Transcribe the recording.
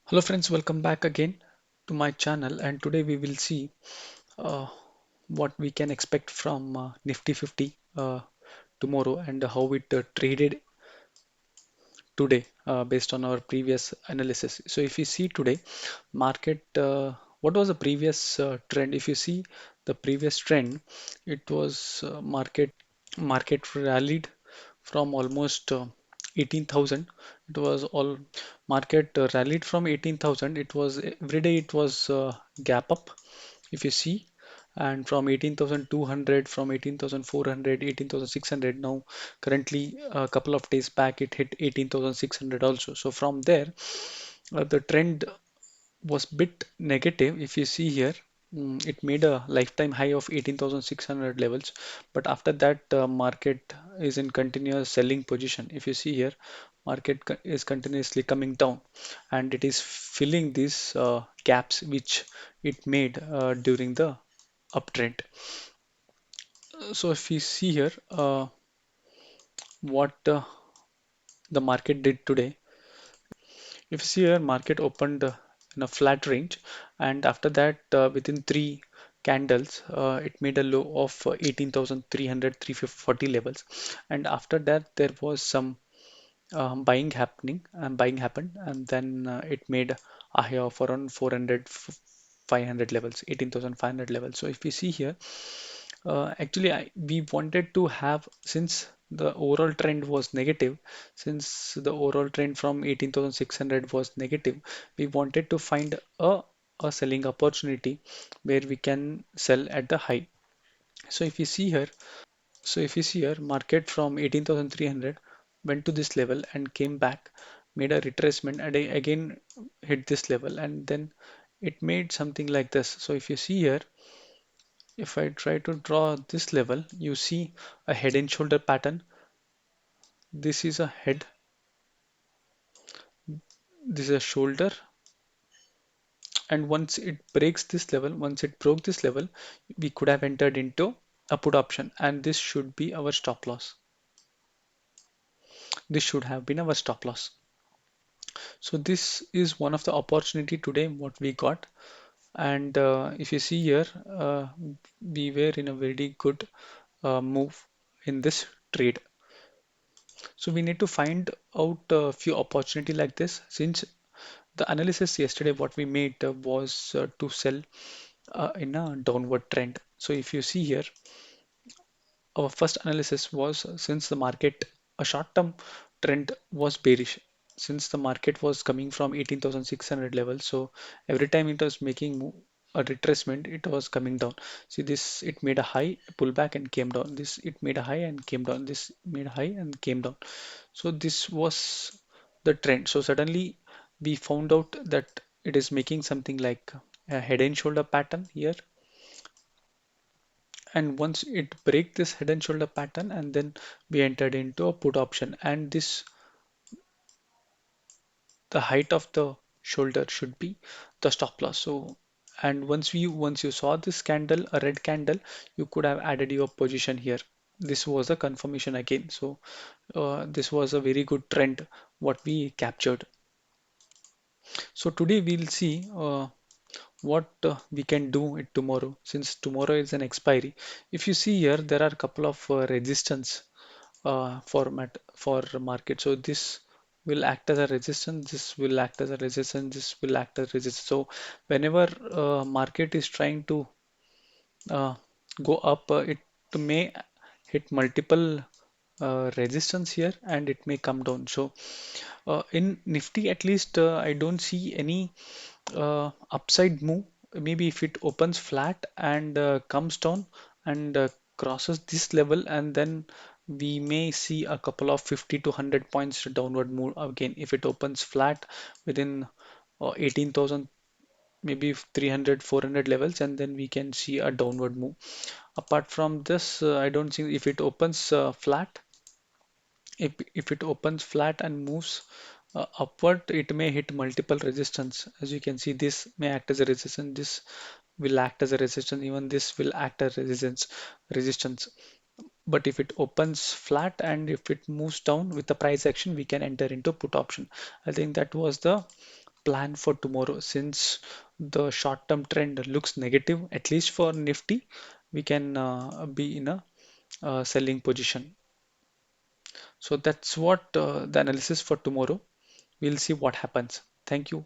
Hello friends, welcome back again to my channel, and today we will see uh, what we can expect from Nifty 50 tomorrow and how it traded today based on our previous analysis. So if you see today market, what was the previous trend? If you see the previous trend, it was market rallied from almost 18,000. It was all market rallied from 18,000. It was every day it was gap up, if you see, and from 18,200, from 18,400, 18,600. Now currently a couple of days back it hit 18,600 also. So from there the trend was bit negative. If you see here, it made a lifetime high of 18,600 levels, but after that market is in continuous selling position. If you see here, is continuously coming down, and it is filling these gaps which it made during the uptrend. So if you see here, what the market did today. If you see here, market opened in a flat range, and after that, within three candles, it made a low of 18,300, levels, and after that there was some buying happened, and then it made a high of around 400, 500 levels, 18,500 levels. So if we see here, we wanted to have, since the overall trend was negative, since the overall trend from 18,600 was negative, we wanted to find a selling opportunity where we can sell at the high. So if you see here, market from 18,300 went to this level and came back, made a retracement, and again hit this level, and then it made something like this. So if you see here, if I try to draw this level, you see a head and shoulder pattern. This is a head, this is a shoulder, and once it broke this level, we could have entered into a put option, and this should be our stop loss. This should have been our stop loss. So this is one of the opportunity today what we got, and if you see here, we were in a very good move in this trade. So we need to find out a few opportunity like this, since the analysis yesterday what we made was to sell in a downward trend. So if you see here, our first analysis was, since the market, a short term trend was bearish, since the market was coming from 18,600 level. So every time it was making a retracement, it was coming down. See this, it made a high, pullback, and came down. This, it made a high and came down. This made a high and came down. So this was the trend. So suddenly we found out that it is making something like a head and shoulder pattern here, and once it break this head and shoulder pattern, and then we entered into a put option, and this, the height of the shoulder should be the stop loss. So, and once you saw this candle, a red candle, you could have added your position here. This was a confirmation again. So this was a very good trend what we captured. So today we'll see what we can do it tomorrow, since tomorrow is an expiry. If you see here, there are a couple of resistance format for market. So this will act as a resistance, this will act as a resistance, this will act as resistance. So whenever market is trying to uh, go up, it may hit multiple resistance here, and it may come down. So in Nifty, at least I don't see any upside move. Maybe if it opens flat and comes down and crosses this level, and then we may see a couple of 50 to 100 points downward move again. If it opens flat within 18,000, maybe 300, 400 levels, and then we can see a downward move. Apart from this, I don't think, if it opens flat, if it opens flat and moves upward, it may hit multiple resistance. As you can see, this may act as a resistance, this will act as a resistance, even this will act as resistance. But if it opens flat and if it moves down with the price action, we can enter into put option. I think that was the plan for tomorrow. Since the short-term trend looks negative, at least for Nifty, we can be in a selling position. So that's what the analysis for tomorrow. We'll see what happens. Thank you.